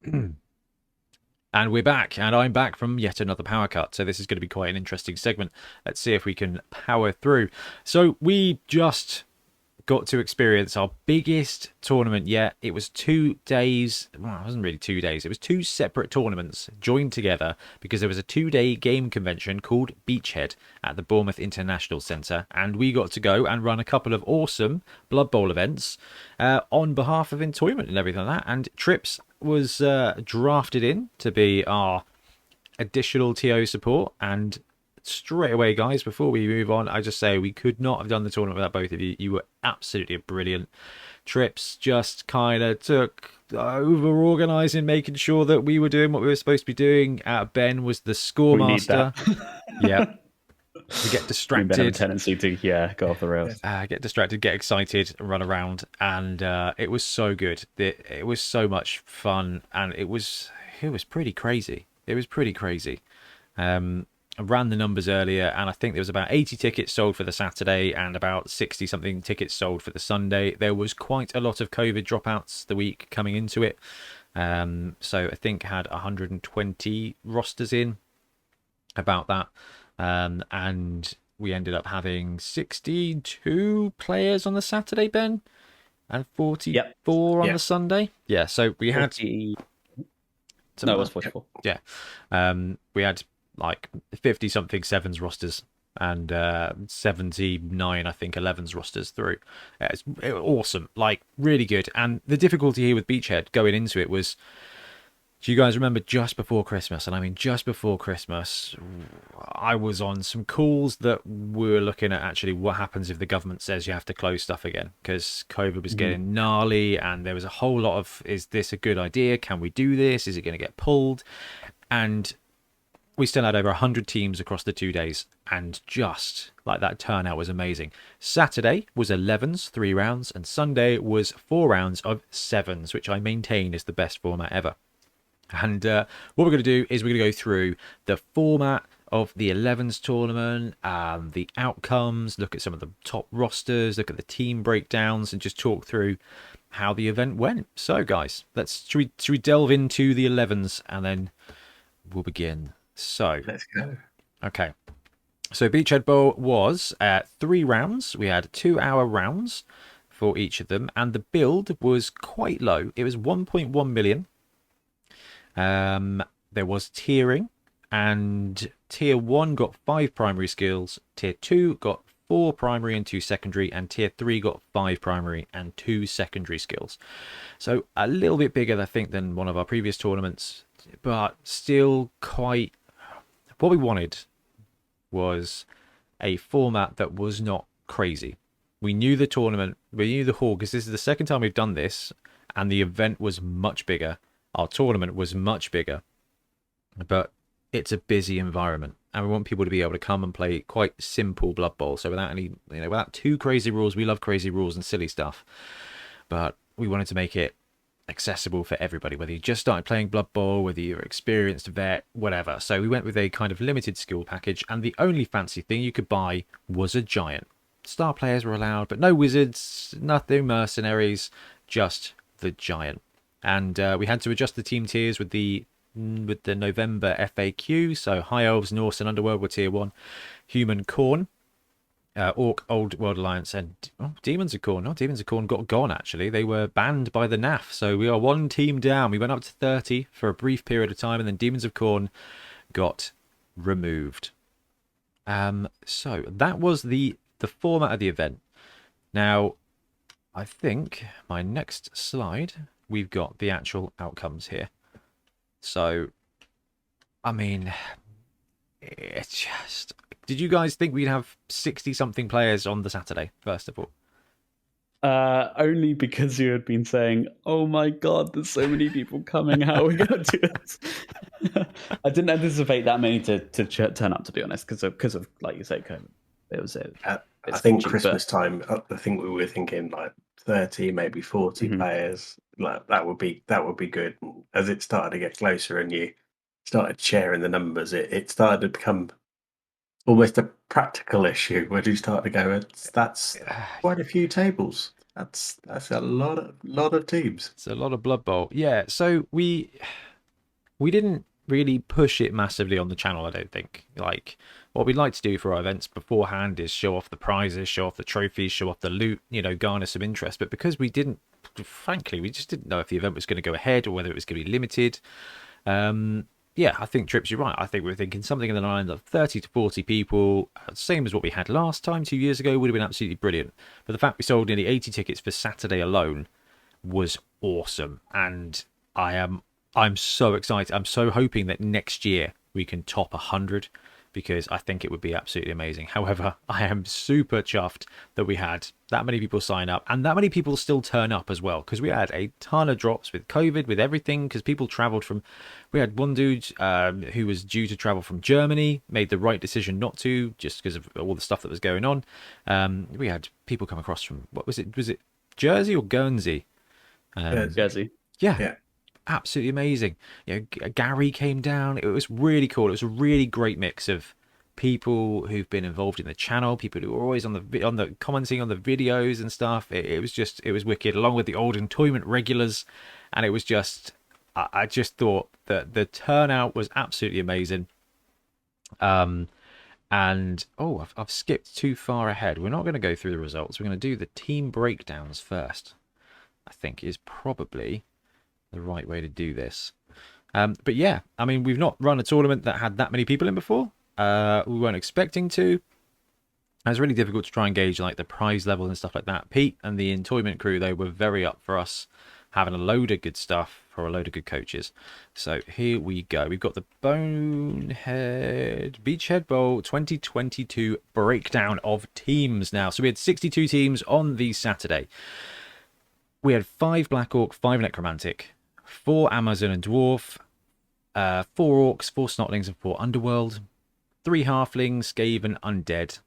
And we're back, and I'm back from yet another power cut. So this is going to be quite an interesting segment. Let's see if we can power through. So we just got to experience our biggest tournament yet. It was 2 days. Well, it wasn't really 2 days. It was two separate tournaments joined together because there was a 2 day game convention called Beachhead at the Bournemouth International Centre, and we got to go and run a couple of awesome Blood Bowl events on behalf of Entoyment and everything like that. And Trips was drafted in to be our additional TO support. And straight away, guys, before we move on, I just say we could not have done the tournament without both of you. You were absolutely brilliant. Trips just kind of took over organising, making sure that we were doing what we were supposed to be doing. Ben was the score We need master. that. Yep. We get Ben have a distracted. tendency to go off the rails. Get distracted, get excited, run around, and it was so good. It was so much fun, and it was pretty crazy. It was pretty crazy. I ran the numbers earlier, and I think there was about 80 tickets sold for the Saturday and about 60 something tickets sold for the Sunday. There was quite a lot of COVID dropouts the week coming into it, so I think had 120 rosters in, about that, and we ended up having 62 players on the Saturday, Ben, and 44 on Yeah. the Sunday. Yeah, so we had 40... No, it was 44. Yeah, we had like 50 something sevens rosters and 79 I think 11s rosters through. It was awesome, like really good. And the difficulty here with Beachhead going into it was, do you guys remember just before Christmas? And I mean, just before Christmas, I was on some calls that were looking at actually what happens if the government says you have to close stuff again, because COVID was getting gnarly, and there was a whole lot of, is this a good idea? Can we do this? Is it going to get pulled? And we still had over 100 teams across the 2 days, and just like that turnout was amazing. Saturday was 11s, 3 rounds, and Sunday was 4 rounds of 7s, which I maintain is the best format ever. And what we're going to do is we're going to go through the format of the 11s tournament, the outcomes, look at some of the top rosters, look at the team breakdowns, and just talk through how the event went. So, guys, should we delve into the 11s, and then we'll begin. So, Let's go. Okay. So Beachhead Bowl was 3 rounds. We had 2-hour rounds for each of them, and the build was quite low. It was 1.1 million. There was tiering, and tier 1 got 5 primary skills, tier 2 got 4 primary and 2 secondary, and tier 3 got 5 primary and 2 secondary skills. So a little bit bigger, I think, than one of our previous tournaments, but still quite... What we wanted was a format that was not crazy. We knew the tournament, we knew the hall, because this is the second time we've done this, and the event was much bigger. Our tournament was much bigger, but it's a busy environment, and we want people to be able to come and play quite simple Blood Bowl. So without any, without too crazy rules. We love crazy rules and silly stuff, but we wanted to make it accessible for everybody, whether you just started playing Blood Bowl, whether you're experienced vet, whatever. So we went with a kind of limited skill package, and the only fancy thing you could buy was a giant. Star players were allowed, but no wizards, nothing mercenaries, just the giant. And we had to adjust the team tiers with the November FAQ. So High Elves, Norse, and Underworld were tier 1. Human, Khorne, Orc, Old World Alliance, and Demons of Khorne. No, Demons of Khorne got gone, actually. They were banned by the NAF, so we are 1 team down. We went up to 30 for a brief period of time, and then Demons of Khorne got removed. So that was the format of the event. Now, I think my next slide, we've got the actual outcomes here. So, I mean, it's just... Did you guys think we'd have 60-something players on the Saturday, first of all? Only because you had been saying, "Oh my god, there's so many people coming. How are we going to do this?" I didn't anticipate that many to turn up, to be honest, because of like you say, COVID. It was it. I think Christmas time. I think we were thinking like 30, maybe 40 players. Like that would be good. And as it started to get closer, and you started sharing the numbers, it started to become almost a practical issue where you start to go, that's quite a few tables. That's a lot of teams. It's a lot of Blood Bowl. Yeah, so we didn't really push it massively on the channel, I don't think. Like, what we'd like to do for our events beforehand is show off the prizes, show off the trophies, show off the loot, garner some interest. But because frankly, we just didn't know if the event was going to go ahead or whether it was going to be limited. Yeah, I think Trips, you're right. I think we're thinking something in the line of 30 to 40 people, same as what we had last time 2 years ago, would have been absolutely brilliant. But the fact we sold nearly 80 tickets for Saturday alone was awesome, and I'm so excited. I'm so hoping that next year we can top 100, because I think it would be absolutely amazing. However, I am super chuffed that we had that many people sign up and that many people still turn up as well, because we had a ton of drops with COVID, with everything, because people traveled from. We had one dude who was due to travel from Germany, made the right decision not to, just because of all the stuff that was going on. We had people come across from, what was it? Was it Jersey or Guernsey? Jersey. Yeah, absolutely amazing. Gary came down. It was really cool. It was a really great mix of people who've been involved in the channel, people who were always on the commenting on the videos and stuff. It was wicked, along with the old Entoyment regulars, and it was just. I just thought that the turnout was absolutely amazing. And I've skipped too far ahead. We're not going to go through the results. We're going to do the team breakdowns first. I think is probably the right way to do this. But yeah, I mean, we've not run a tournament that had that many people in before. We weren't expecting to. It was really difficult to try and gauge like the prize level and stuff like that. Pete and the Entoyment crew, they were very up for us having a load of good stuff for a load of good coaches. So here we go. We've got the Bonehead Beachhead Bowl 2022 breakdown of teams now. So we had 62 teams on the Saturday. We had 5 Black Orc, 5 Necromantic, 4 Amazon and Dwarf, 4 Orcs, 4 Snotlings, and 4 Underworld, 3 Halflings, Skaven, Undead,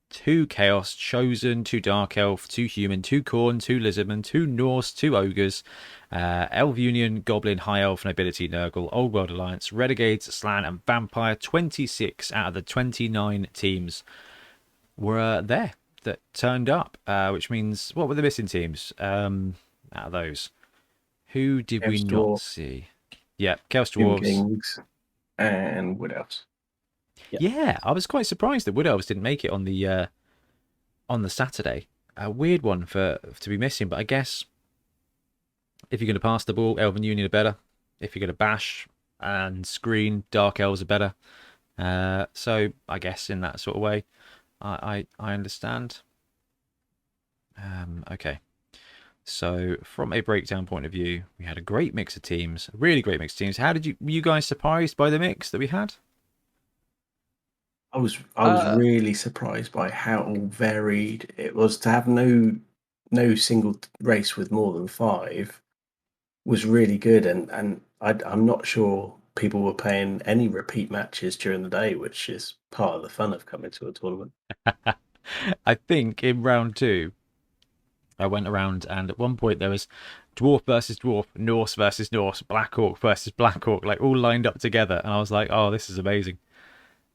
2 Chaos, Chosen, 2 Dark Elf, 2 Human, 2 Khorne, 2 Lizardmen, 2 Norse, 2 Ogres, Elf Union, Goblin, High Elf, Nobility, Nurgle, Old World Alliance, Renegades, Slan, and Vampire. 26 out of the 29 teams were there that turned up, which means, what were the missing teams out of those? Who did we not see? Yeah, Chaos Dwarves. Kings and Wood Elves. Yeah, I was quite surprised that Wood Elves didn't make it on the Saturday. A weird one to be missing, but I guess if you're going to pass the ball, Elven Union are better. If you're going to bash and screen, Dark Elves are better. So I guess in that sort of way, I understand. Okay. So from a breakdown point of view, we had a great mix of teams, a really great mix of teams. How were you guys surprised by the mix that we had? I was really surprised by how varied it was. To have no single race with more than 5 was really good, and I'm not sure people were playing any repeat matches during the day, which is part of the fun of coming to a tournament. I think in round 2, I went around, and at one point there was Dwarf versus Dwarf, Norse versus Norse, Black Orc versus Black Orc, like all lined up together, and I was like, oh, this is amazing.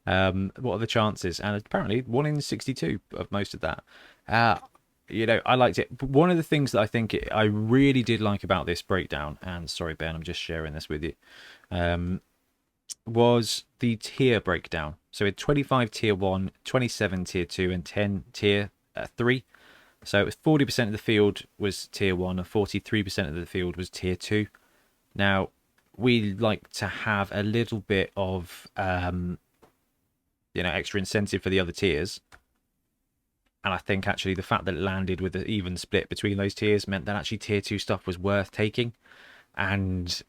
What are the chances? And apparently 1 in 62 of most of that. I liked it. But one of the things that I think I really did like about this breakdown, and sorry Ben, I'm just sharing this with you, was the tier breakdown. So we had 25 tier 1, 27 tier 2, and 10 tier 3. So it was 40% of the field was tier 1 and 43% of the field was tier 2. Now, we like to have a little bit of extra incentive for the other tiers, and I think actually the fact that it landed with an even split between those tiers meant that actually tier 2 stuff was worth taking. And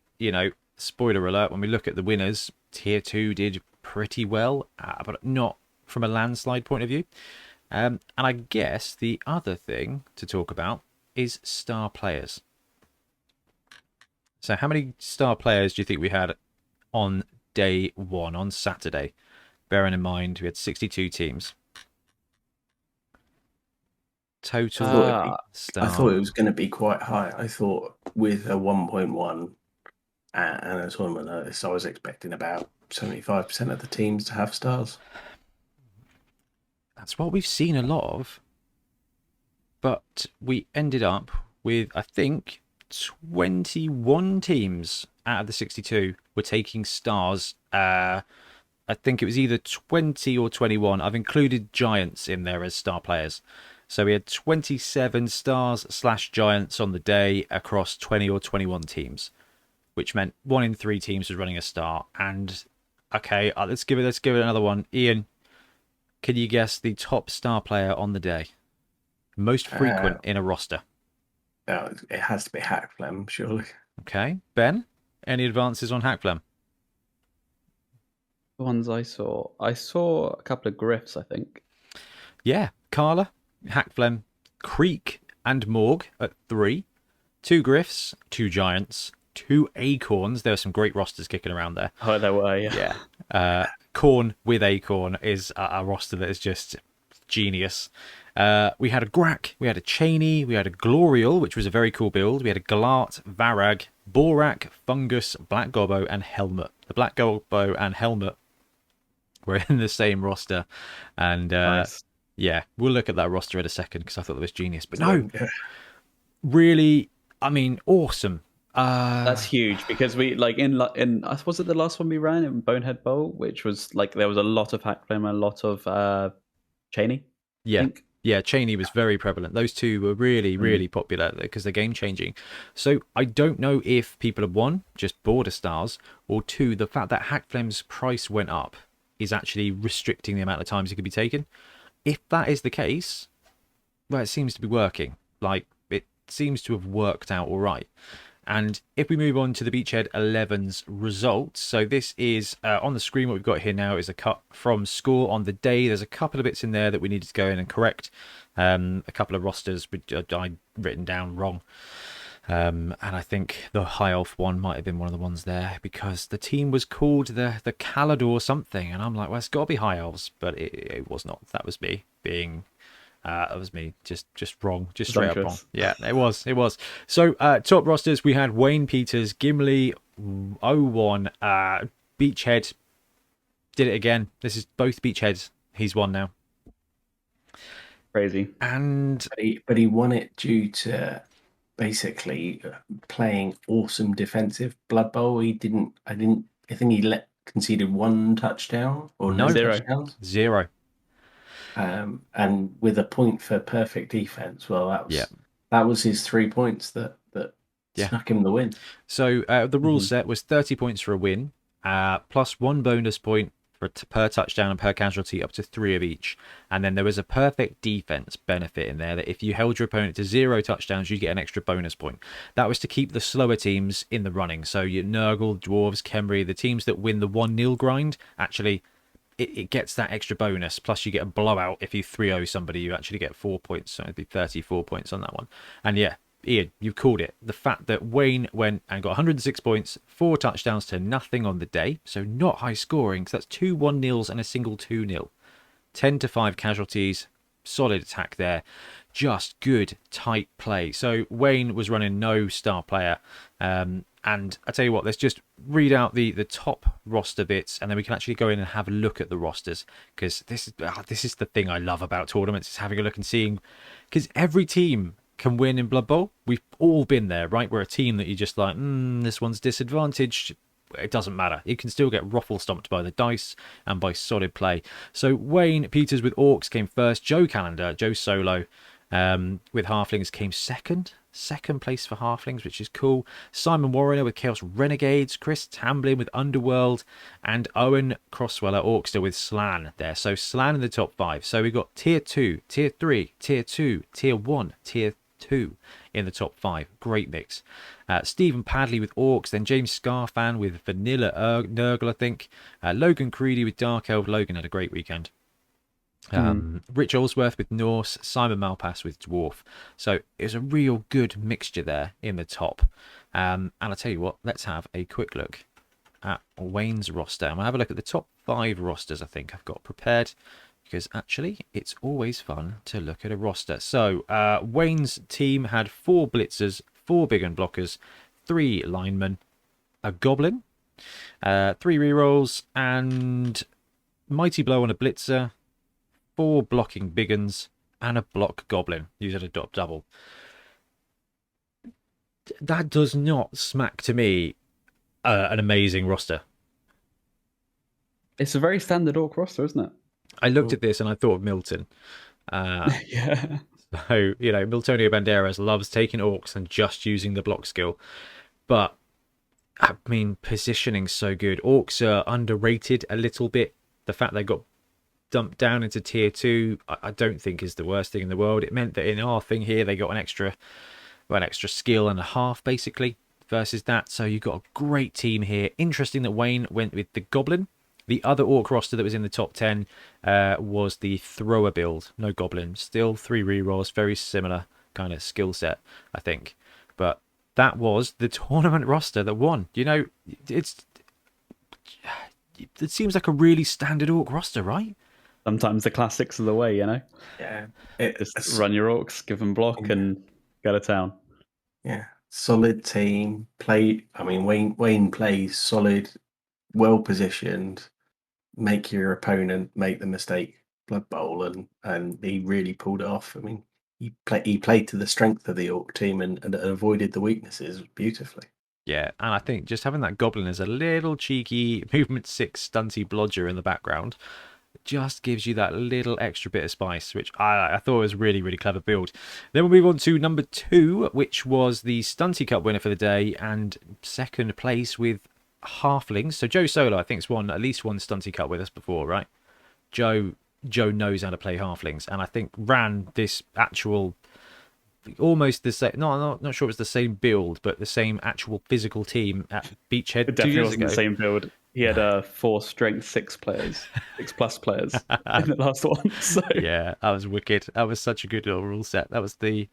spoiler alert, when we look at the winners, tier 2 did pretty well, but not from a landslide point of view. And I guess the other thing to talk about is star players. So how many star players do you think we had on day 1, on Saturday? Bearing in mind we had 62 teams. Total star. I thought it was going to be quite high. I thought with a 1.1 and a tournament like this, I was expecting about 75% of the teams to have stars. That's what we've seen a lot of. but we ended up with, I think, 21 teams out of the 62 were taking stars. I think it was either 20 or 21. I've included giants in there as star players. So we had 27 stars / giants on the day across 20 or 21 teams, which meant 1 in 3 teams was running a star. And okay, let's give it another one. Ian, can you guess the top star player on the day? Most frequent in a roster. Oh, it has to be Hackflem, surely. Okay, Ben, any advances on Hackflem? The ones I saw a couple of Griffs, I think. Yeah, Carla, Hackflem, Creek, and Morg at 3. 2 Griffs, 2 Giants, 2 Acorns. There were some great rosters kicking around there. Oh, there were, yeah. Yeah. Corn with Acorn is a roster that is just genius. We had a Grak, we had a Cheney, we had a Glorial, which was a very cool build. We had a Galart, Varag, Borak, Fungus, Black Gobbo, and Helmet. The Black Gobbo and Helmet were in the same roster. And Nice. yeah, we'll look at that roster in a second because I thought that was genius. But no, really, I mean, awesome. That's huge because we was it the last one we ran in Bonehead Bowl, which was like there was a lot of Hackflame and a lot of Cheney. Yeah. Yeah, Cheney was very prevalent. Those two were really, really popular because they're game changing. So I don't know if people have, 1, just border stars, or 2, the fact that Hackflame's price went up is actually restricting the amount of times it could be taken. If that is the case, well, it seems to be working. Like, it seems to have worked out all right. And if we move on to the Beachhead 11's results, so this is on the screen. What we've got here now is a cut from score on the day. There's a couple of bits in there that we needed to go in and correct. A couple of rosters I'd written down wrong. And I think the High Elf one might have been one of the ones there because the team was called the Calador something. And I'm like, well, it's got to be High Elves, but it was not. That was me being... that was me, just wrong, just straight up wrong. Yeah, it was. So top rosters, we had Wayne Peters, Gimli, 01, Beachhead did it again. This is both Beachheads. He's won now. Crazy. And but he won it due to basically playing awesome defensive Blood Bowl. I think he conceded 1 touchdown or no 0 touchdowns. 0. And with a point for perfect defense, well, that was his 3 points that snuck him the win. So the rule set was 30 points for a win, plus 1 bonus point per touchdown and per casualty, up to 3 of each. And then there was a perfect defense benefit in there that if you held your opponent to 0 touchdowns, you get an extra bonus point. That was to keep the slower teams in the running. So your Nurgle, Dwarves, Khemri, the teams that win the 1-0 grind, actually... It gets that extra bonus, plus you get a blowout. If you 3-0 somebody, you actually get 4 points, so it'd be 34 points on that one. And yeah, Ian, you called it. The fact that Wayne went and got 106 points, 4 touchdowns to nothing on the day, so not high scoring, because that's 2 1-0s and a single 2-0. 10 to 5 casualties, solid attack there. Just good, tight play. So Wayne was running no star player. And I tell you what, let's just read out the top roster bits, and then we can actually go in and have a look at the rosters, because this is the thing I love about tournaments, is having a look and seeing, because every team can win in Blood Bowl. We've all been there, right? We're a team that you just like, this one's disadvantaged. It doesn't matter. You can still get ruffle stomped by the dice and by solid play. So Wayne Peters with Orcs came first. Joe Calendar, Joe Solo with Halflings came second. Second place for Halflings, which is cool. Simon Warrener with Chaos Renegades, Chris Tamblin with Underworld, and Owen Crossweller Orkster with Slan there. So Slan in the top 5. So we've got Tier 2, Tier 3, Tier 2, Tier 1, Tier 2 in the top 5. Great mix. Stephen Padley with Orcs, then James Scarfan with Vanilla Nurgle, I think. Logan Creedy with Dark Elf. Logan had a great weekend. Rich Olsworth with Norse, Simon Malpass with Dwarf. So it was a real good mixture there in the top. And I'll tell you what, let's have a quick look at Wayne's roster. I'm going to have a look at the top 5 rosters I think I've got prepared, because actually it's always fun to look at a roster. So Wayne's team had 4 blitzers, 4 big and blockers, 3 linemen, a goblin, 3 rerolls, and mighty blow on a blitzer, 4 blocking big uns, and a block goblin using a double. That does not smack to me an amazing roster. It's a very standard orc roster, isn't it? I looked at this and I thought of Milton. Yeah. So, Miltonio Banderas loves taking orcs and just using the block skill. But, I mean, positioning's so good. Orcs are underrated a little bit. The fact they got dumped down into tier 2, I don't think is the worst thing in the world. It meant that in our thing here, they got an extra skill and a half, basically, versus that. So you got a great team here. Interesting that Wayne went with the Goblin. The other orc roster that was in the top 10 was the Thrower build. No Goblin. Still 3 rerolls. Very similar kind of skill set, I think. But that was the tournament roster that won. It seems like a really standard orc roster, right? Sometimes the classics are the way, Yeah. Just run your orcs, give them block, and go to town. Yeah. Solid team. Wayne plays solid, well positioned. Make your opponent make the mistake Blood Bowl, and he really pulled it off. I mean, he played to the strength of the Orc team and avoided the weaknesses beautifully. Yeah, and I think just having that Goblin as a little cheeky movement 6 stunty blodger in the background just gives you that little extra bit of spice, which I thought was really, really clever build. Then we'll move on to number 2, which was the Stunty Cup winner for the day and second place with Halflings. So Joe Solo, I think, has at least one Stunty Cup with us before, right? Joe knows how to play Halflings, and I think ran this actual almost the same. No, I'm not sure it was the same build, but the same actual physical team at Beachhead It 2 definitely years wasn't ago. the same build. He had 4 strength 6 players, 6+ players in the last one. So Yeah, that was wicked. That was such a good little rule set. Is that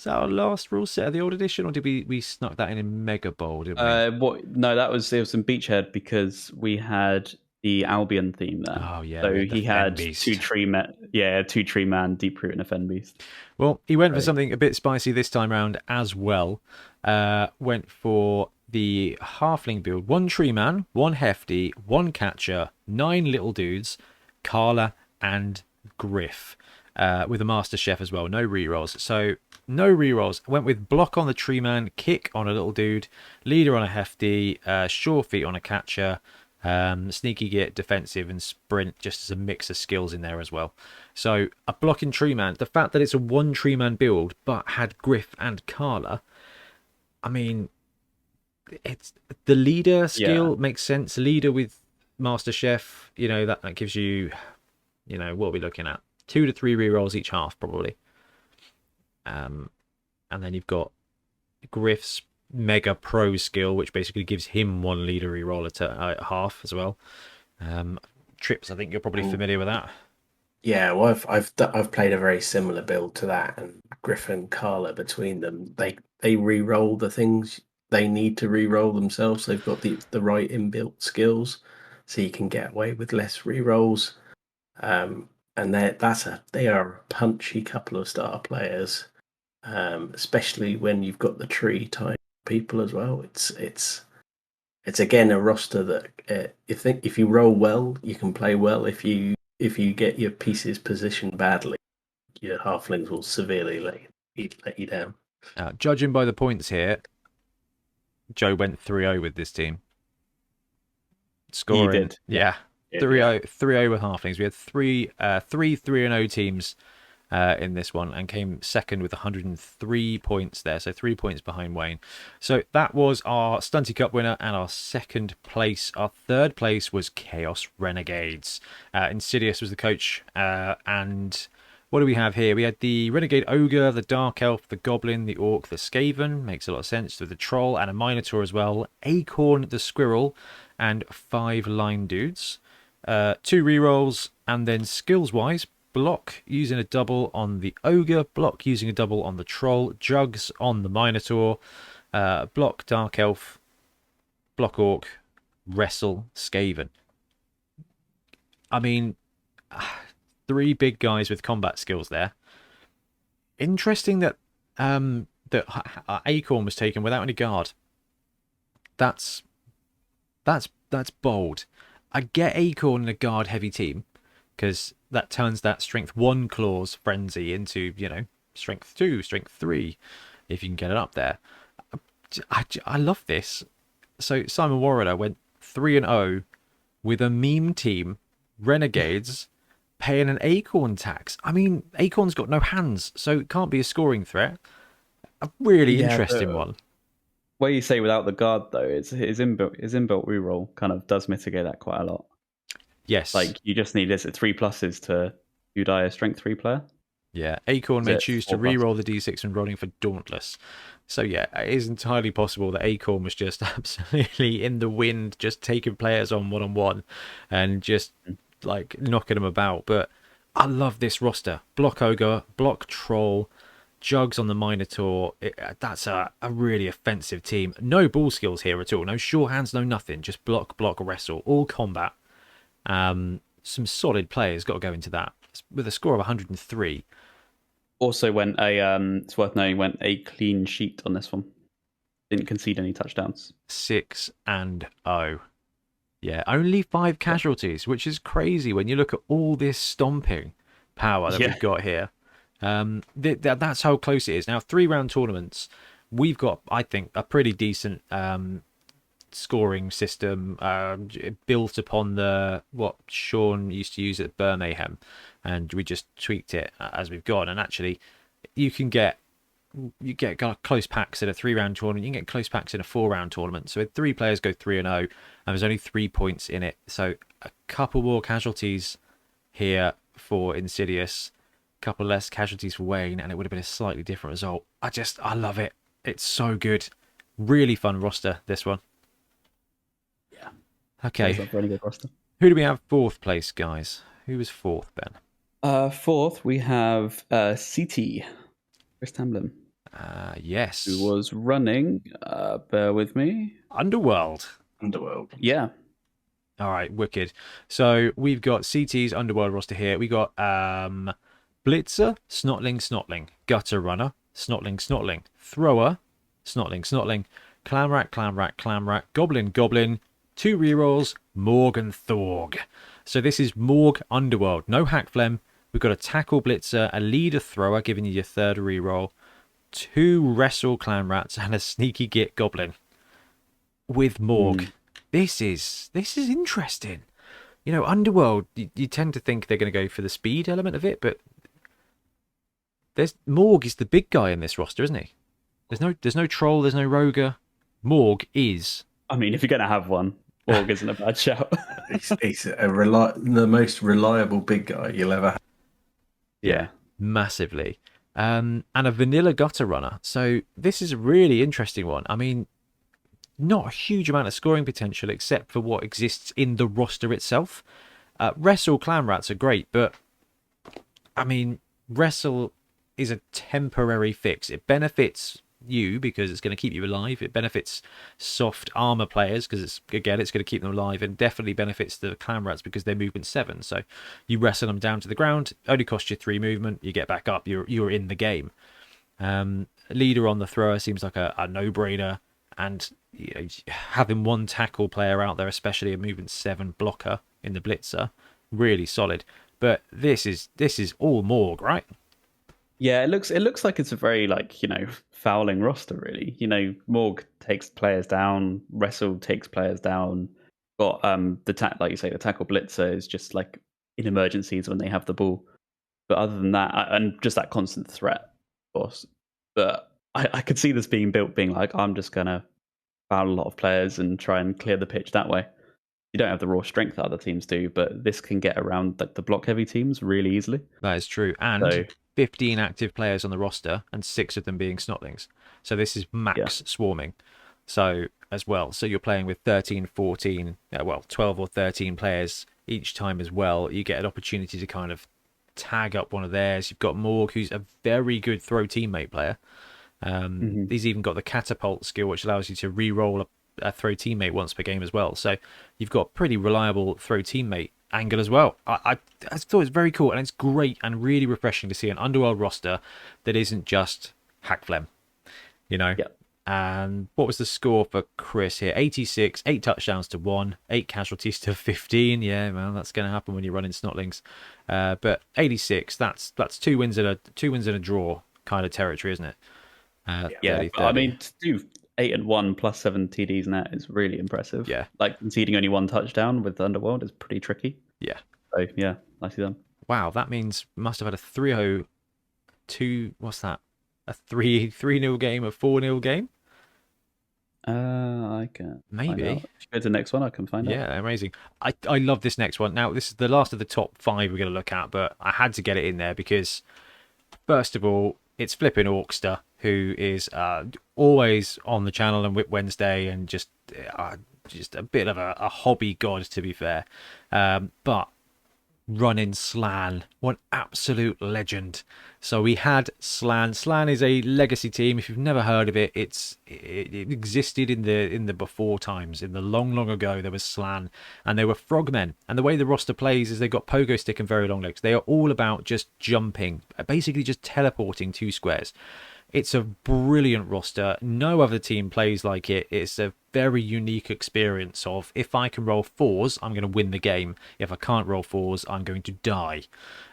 our last rule set of the old edition, or did we snuck that in Mega Bowl, didn't we? No, it was in Beachhead because we had the Albion theme there. Oh yeah, So we had the he had Fen Beast. 2 tree man, 2 tree man, Deep Root, and a Fen Beast. Well, he went for Right. something a bit spicy this time round as well. Went for the Halfling build. 1 tree man, 1 hefty, 1 catcher, 9 little dudes, Carla and Griff. With a Master Chef as well. No rerolls. So no rerolls. Went with block on the tree man, kick on a little dude, leader on a hefty, sure feet on a catcher, sneaky git, defensive, and sprint, just as a mix of skills in there as well. So a blocking tree man. The fact that it's a 1 tree man build but had Griff and Carla, I mean, it's the leader skill makes sense. Leader with Master Chef, that gives you, what are we looking at? 2 to 3 rerolls each half, probably. And then you've got Griff's Mega Pro skill, which basically gives him 1 leader reroll at half as well. Trips, I think you're probably familiar with that. Yeah, well, I've played a very similar build to that, and Griff and Carla between them, they re-roll the things they need to re-roll themselves. They've got the right inbuilt skills, so you can get away with less re-rolls. And they are a punchy couple of star players, especially when you've got the tree type people as well. It's again a roster that if you roll well, you can play well. If you get your pieces positioned badly, your halflings will severely let you down. Judging by the points here, Joe went 3-0 with this team. Scoring, He did. Yeah. 3-0 with halflings. We had three 3-0 teams in this one and came second with 103 points there, so 3 points behind Wayne. So that was our Stunty Cup winner and our second place. Our third place was Chaos Renegades. Insidious was the coach, and what do we have here? We had the Renegade Ogre, the Dark Elf, the Goblin, the Orc, the Skaven, makes a lot of sense, with the Troll and a Minotaur as well, Acorn the Squirrel, and 5 line dudes. 2 rerolls, and then skills-wise, block using a double on the Ogre, block using a double on the Troll, jugs on the Minotaur, block Dark Elf, block Orc, wrestle Skaven. I mean, 3 big guys with combat skills there. Interesting that Acorn was taken without any guard. That's bold. I get Acorn in a guard heavy team because that turns that strength 1 clause frenzy into, strength 2, strength 3, if you can get it up there. I love this. So Simon Warrior went 3-0 with a meme team, Renegades, paying an acorn tax. I mean, acorn's got no hands, so it can't be a scoring threat. A really interesting one. Where you say without the guard, though, his inbuilt reroll kind of does mitigate that quite a lot. Yes. Like, you just need, is it 3+ to you die a strength 3 player? Yeah, Acorn may choose to re-roll the d6 when rolling for Dauntless. So yeah, it is entirely possible that Acorn was just absolutely in the wind, just taking players on one-on-one and just like knocking them about. But I love this roster. Block Ogre, Block Troll, Jugs on the Minotaur. That's a really offensive team. No ball skills here at all. No sure hands, no nothing. Just block, wrestle. All combat. Some solid players got to go into that. With a score of 103. Also went it's worth knowing, went a clean sheet on this one. Didn't concede any touchdowns. 6-0. Yeah, only 5 casualties, which is crazy when you look at all this stomping power that we've got here. That's how close it is. Now, 3-round tournaments, we've got, I think, a pretty decent scoring system built upon what Sean used to use at Birmingham, and we just tweaked it as we've gone. And actually, you get close packs in a 3-round tournament. You can get close packs in a 4-round tournament. So if 3 players go 3-0, and there's only 3 points in it, so a couple more casualties here for Insidious, a couple less casualties for Wayne, and it would have been a slightly different result. I love it. It's so good. Really fun roster, this one. Yeah. Okay. Really good roster. Who do we have 4th place, guys? Who was 4th, Ben? 4th, we have CT, Chris Tamblin. Yes. Who was running, bear with me. Underworld. Yeah. All right, wicked. So we've got CT's Underworld roster here. We got Blitzer, Snotling, Gutter Runner, Snotling, Thrower, Snotling, Clamrat, Goblin, 2 rerolls, Morg and Thorg. So this is Morg Underworld. No hack phlegm. We've got a Tackle Blitzer, a Leader Thrower, giving you your 3rd reroll, 2 Wrestle Clanrats, and a Sneaky Git Goblin with Morg. This is interesting. Underworld, you tend to think they're going to go for the speed element of it, but Morg is the big guy in this roster, isn't he? There's no Troll, there's no Roger. Morg is. I mean, if you're going to have one, Morg isn't a bad shout. He's the most reliable big guy you'll ever have. Yeah, massively. And a Vanilla Gutter Runner. So this is a really interesting one. I mean, not a huge amount of scoring potential except for what exists in the roster itself. Wrestle Clanrats are great, but I mean, Wrestle is a temporary fix. It benefits you because it's going to keep you alive. It benefits soft armor players because it's going to keep them alive, and definitely benefits the Clanrats because they're movement 7. So you wrestle them down to the ground, only cost you 3 movement, you get back up, you're in the game. Leader on the Thrower seems like a no-brainer, and having 1 tackle player out there, especially a movement 7 blocker in the Blitzer, really solid. But this is all Morg, right? Yeah, it looks like it's a very fouling roster, really. Morg takes players down, Wrestle takes players down. Got like you say, the Tackle Blitzer is just like in emergencies when they have the ball. But other than that, and just that constant threat, of course. But I could see this being like, I'm just gonna foul a lot of players and try and clear the pitch that way. You don't have the raw strength that other teams do, but this can get around the block heavy teams really easily. That is true. And 15 active players on the roster, and 6 of them being Snotlings. So this is max swarming. So as well. So you're playing with 13, 14, 12 or 13 players each time as well. You get an opportunity to kind of tag up one of theirs. You've got Morg, who's a very good throw teammate player. He's even got the catapult skill, which allows you to re-roll a throw teammate once per game as well. So you've got pretty reliable throw teammate angle as well. I thought it was very cool, and it's great and really refreshing to see an Underworld roster that isn't just hack phlegm. And what was the score for Chris here? 86, 8 touchdowns to 1, 8 casualties to 15. Yeah, well, that's going to happen when you're running Snotlings. But 86, that's 2 wins and a draw kind of territory, isn't it? Yeah, 30, but I 30. mean, to do 8-1 plus 7 TDs and that is really impressive. Yeah. Like conceding only 1 touchdown with Underworld is pretty tricky. Yeah. So yeah, nicely done. Wow, that means must have had a 3-0, 2. What's that? A 3-0 game, a 4-0 game? I can Maybe. Find out. If you go to the next one, I can find out. Yeah, amazing. I love this next one. Now, this is the last of the top 5 we're going to look at, but I had to get it in there because, first of all, it's flipping Orkster, who is always on the channel on Whip Wednesday and just a bit of a hobby god, to be fair. But running Slan, one absolute legend. So we had Slan. Slan is a legacy team. If you've never heard of it, it existed in the before times. In the long ago, there was Slan, and they were frogmen. And the way the roster plays is they've got pogo stick and very long legs. They are all about just jumping, basically just teleporting 2 squares. It's a brilliant roster. No other team plays like it. It's a very unique experience of, if I can roll 4s, I'm going to win the game. If I can't roll 4s, I'm going to die.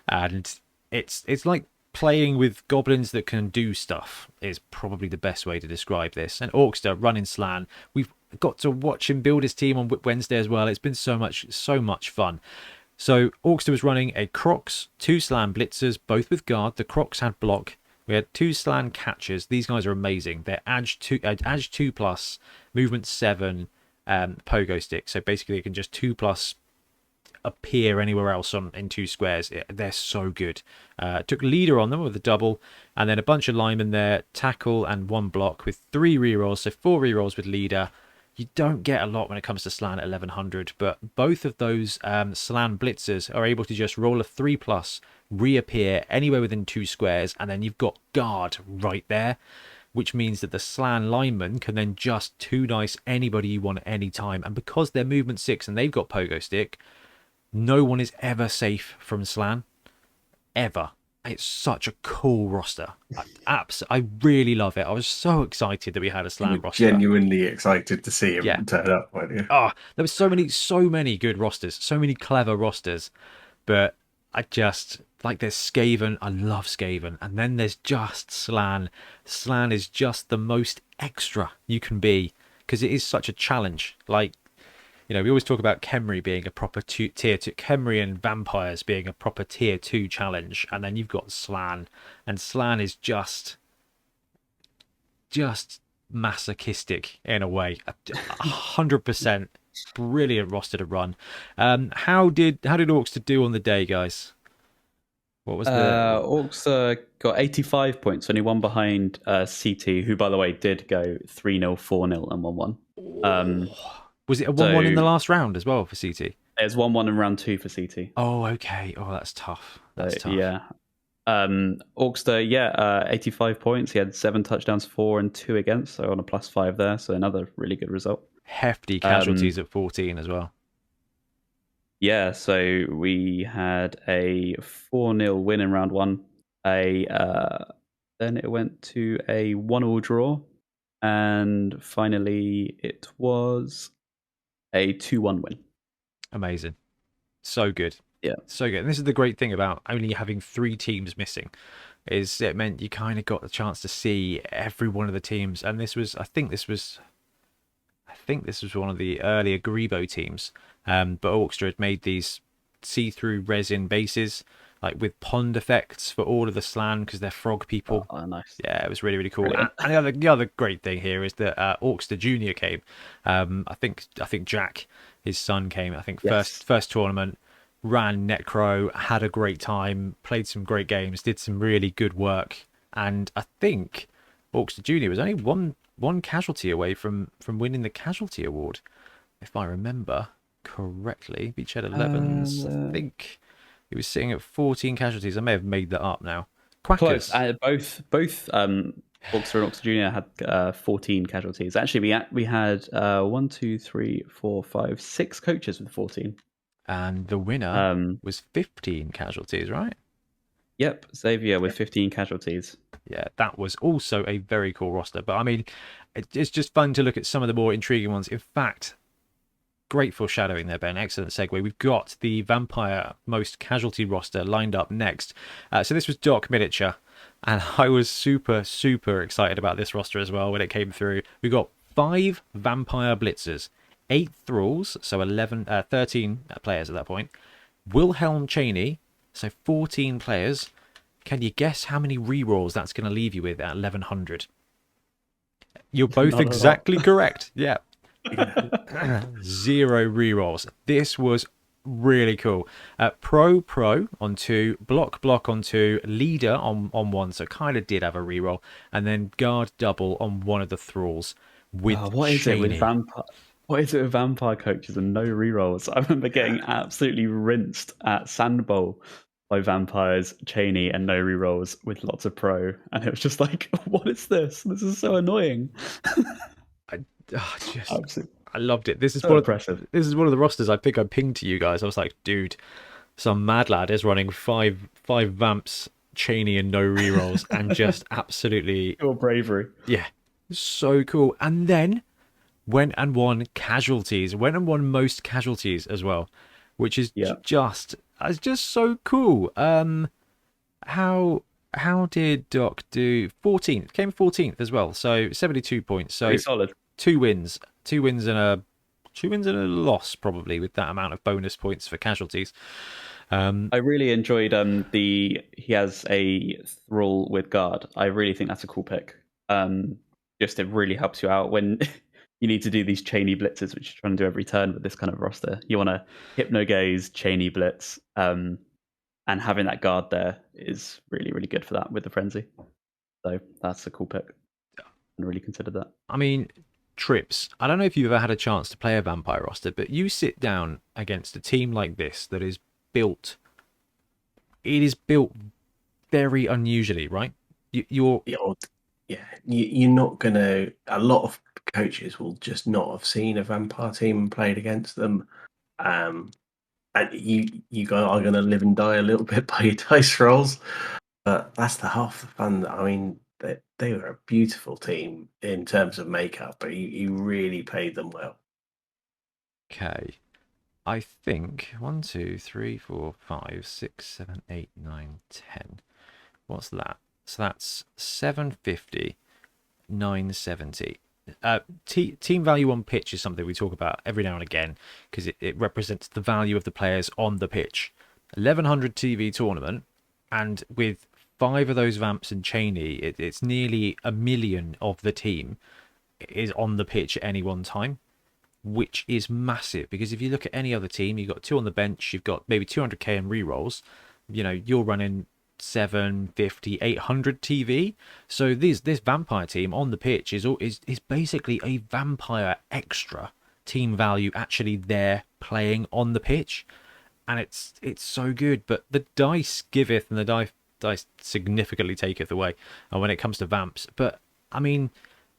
And it's like playing with goblins that can do stuff is probably the best way to describe this. And Orkster running Slan, we've got to watch him build his team on Wednesday as well. It's been so much fun. So Orkster was running a Crocs, 2 Slan Blitzers, both with guard. The Crocs had block. We had 2 Slan catchers. These guys are amazing. They're Edge 2 plus, movement 7, pogo stick. So basically, they can just 2 plus appear anywhere else in 2 squares. They're so good. Took leader on them with a double, and then a bunch of linemen there, tackle and 1 block with 3 rerolls. So 4 rerolls with leader. You don't get a lot when it comes to Slan at 1100, but both of those Slan blitzers are able to just roll a 3 plus, reappear anywhere within 2 squares, and then you've got guard right there, which means that the Slan lineman can then just 2 dice anybody you want at any time. And because they're movement 6 and they've got pogo stick, no one is ever safe from Slan, ever. It's such a cool roster. I really love it. I was so excited that we had a Slan roster. Genuinely excited to see him turn up, weren't you? Oh, there were so many good rosters, so many clever rosters. But I just, like, there's Skaven. I love Skaven. And then there's just Slan. Slan is just the most extra you can be, because it is such a challenge. Like, you know, we always talk about Khemri being a proper tier 2, Khemri and vampires being a proper tier 2 challenge, and then you've got Slan, and Slan is just masochistic in a way. 100% brilliant roster to run. How did Orkster do on the day, guys? What was the Orcs got 85 points, only 1 behind CT, who by the way did go 3-0, 4-0, and 1-1. Was it a 1-1 in the last round as well for CT? It's 1-1 in round 2 for CT. Oh, okay. Oh, that's tough. That's tough. Yeah. Orkster, 85 points. He had 7 touchdowns, 4 and 2 against, so on a +5 there. So another really good result. Hefty casualties at 14 as well. Yeah, so we had a 4-0 win in round 1. Then it went to a 1-1 draw, and finally it was a 2-1 win. Amazing. So good. Yeah. So good. And this is the great thing about only having 3 teams missing, is it meant you kind of got the chance to see every one of the teams. And this was, I think this was one of the earlier Grebo teams. But Orkster had made these see-through resin bases, like with pond effects for all of the Slan, because they're frog people. Oh, nice. Yeah, it was really, really cool. And the other great thing here is that Orkster Junior came. I think Jack, his son, came. I think first tournament, ran Necro, had a great time, played some great games, did some really good work, and I think Orkster Junior was only one casualty away from winning the casualty award, if I remember correctly. Beachhead 11s, I think he was sitting at 14 casualties. I may have made that up now. Quackers. Close. Both Orkster and Orkster Junior had 14 casualties. Actually, we had 1, 2, 3, 4, 5, 6 coaches with 14. And the winner was 15 casualties, right? Yep, Xavier with 15 casualties. Yeah, that was also a very cool roster. But I mean, it's just fun to look at some of the more intriguing ones. In fact, great foreshadowing there, Ben. Excellent segue. We've got the Vampire Most Casualty roster lined up next. So this was Doc Miniature, and I was super, super excited about this roster as well when it came through. We got 5 Vampire Blitzers, 8 Thralls, so 13 players at that point. Wilhelm Chaney, so 14 players. Can you guess how many rerolls that's going to leave you with at 1100? You're both Not a exactly lot. correct. Yeah. Yeah. 0 rerolls. This was really cool. Pro on 2, block on 2, leader on 1, so kind of did have a reroll, and then guard double on one of the thralls with What is it with Cheney. vampire? What is it with vampire coaches and no rerolls? I remember getting absolutely rinsed at Sand Bowl by vampires, Cheney, and no rerolls with lots of pro, and it was just like, what is this? This is so annoying. Absolutely. I loved it. This is So impressive. This is one of the rosters I think I pinged to you guys. I was like, dude, some mad lad is running five vamps, Cheney, and no rerolls, and just absolutely, Your bravery. yeah, so cool. And then went and won casualties, went and won most casualties as well, which is just it's just so cool. How did Doc do? 14th, came 14th as well, so 72 points. So Pretty solid. 2 wins, 2 wins and a loss probably with that amount of bonus points for casualties. I really enjoyed he has a thrall with guard. I really think that's a cool pick. Just it really helps you out when you need to do these Cheney blitzes, which you're trying to do every turn with this kind of roster. You want to hypno gaze, Cheney blitz, and having that guard there is really, really good for that with the frenzy. So that's a cool pick. I really considered that. I mean, Trips, I don't know if you've ever had a chance to play a vampire roster, but you sit down against a team like this that is built. It is built very unusually, right? You're You're not gonna. A lot of coaches will just not have seen a vampire team and played against them. And you are going to live and die a little bit by your dice rolls, but that's the half the fun. I mean, they were a beautiful team in terms of makeup, but you really played them well. okay. I think 1, 2, 3, 4, 5, 6, 7, 8, 9, 10. What's that? So that's 750, 970. Team value on pitch is something we talk about every now and again because it represents the value of the players on the pitch. 1100 TV tournament, and with 5 of those vamps and Cheney, it's nearly 1 million of the team is on the pitch at any one time, which is massive because if you look at any other team, you've got 2 on the bench, you've got maybe 200k in rerolls, you're running 750, 800 TV. So this vampire team on the pitch is basically a vampire extra team value actually there playing on the pitch, and it's so good. But the dice giveth and the dice significantly taketh away when it comes to vamps. But I mean,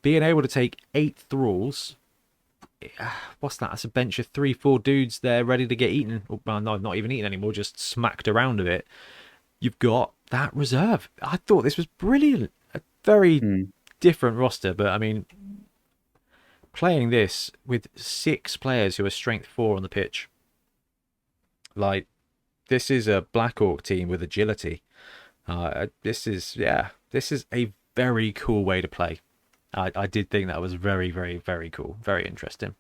being able to take 8 thralls, what's that? That's a bench of 3-4 dudes there ready to get eaten. Well, no, not even eaten anymore, just smacked around a bit. You've got that reserve. I thought this was brilliant. A very different roster, but I mean, playing this with 6 players who are strength 4 on the pitch, like, this is a Black Orc team with agility. This is a very cool way to play. I did think that was very, very, very cool. Very interesting.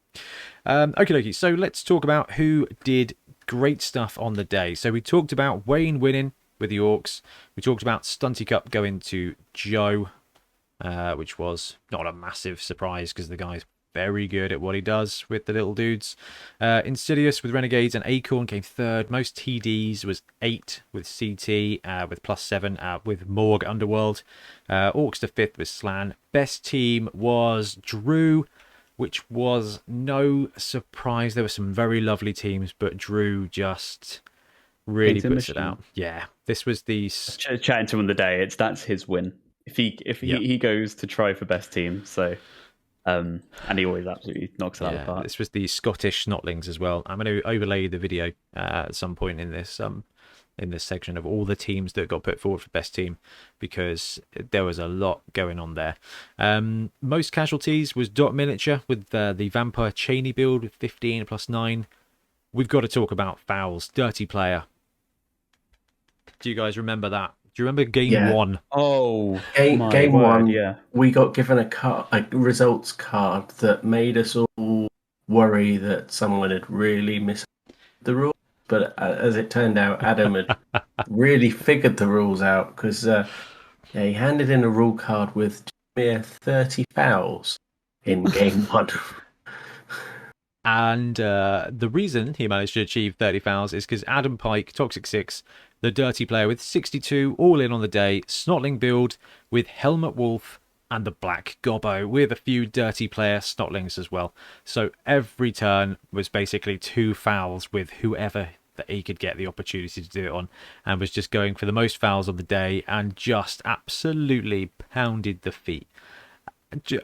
Okay, so let's talk about who did great stuff on the day. So we talked about Wayne winning with the Orcs. We talked about Stunty Cup going to Joe, which was not a massive surprise because the guy's very good at what he does with the little dudes. Insidious with Renegades and Acorn came 3rd. Most TDs was 8 with CT, with +7 with Morg Underworld. Orcs to 5th with Slan. Best team was Drew, which was no surprise. There were some very lovely teams, but Drew just really puts it out. Yeah, this was the chatting to him the day. That's his win. If he goes to try for best team, so and he always absolutely knocks it out of the park. This was the Scottish Snotlings as well. I'm going to overlay the video at some point in this in this section of all the teams that got put forward for best team, because there was a lot going on there. Most casualties was Dot Miniature with the Vampire Cheney build with 15 plus 9. We've got to talk about fouls. Dirty player. Do you guys remember that? Do you remember game 1? Oh, game word, 1, yeah. we got given a results card that made us all worry that someone had really missed the rules. But as it turned out, Adam had really figured the rules out, because he handed in a rule card with mere 30 fouls in game 1. And the reason he managed to achieve 30 fouls is because Adam Pike, Toxic 6, the dirty player with 62 all in on the day, Snotling build with Helmut Wolf and the Black Gobbo with a few dirty player Snotlings as well. So every turn was basically 2 fouls with whoever that he could get the opportunity to do it on, and was just going for the most fouls on the day and just absolutely pounded the feet.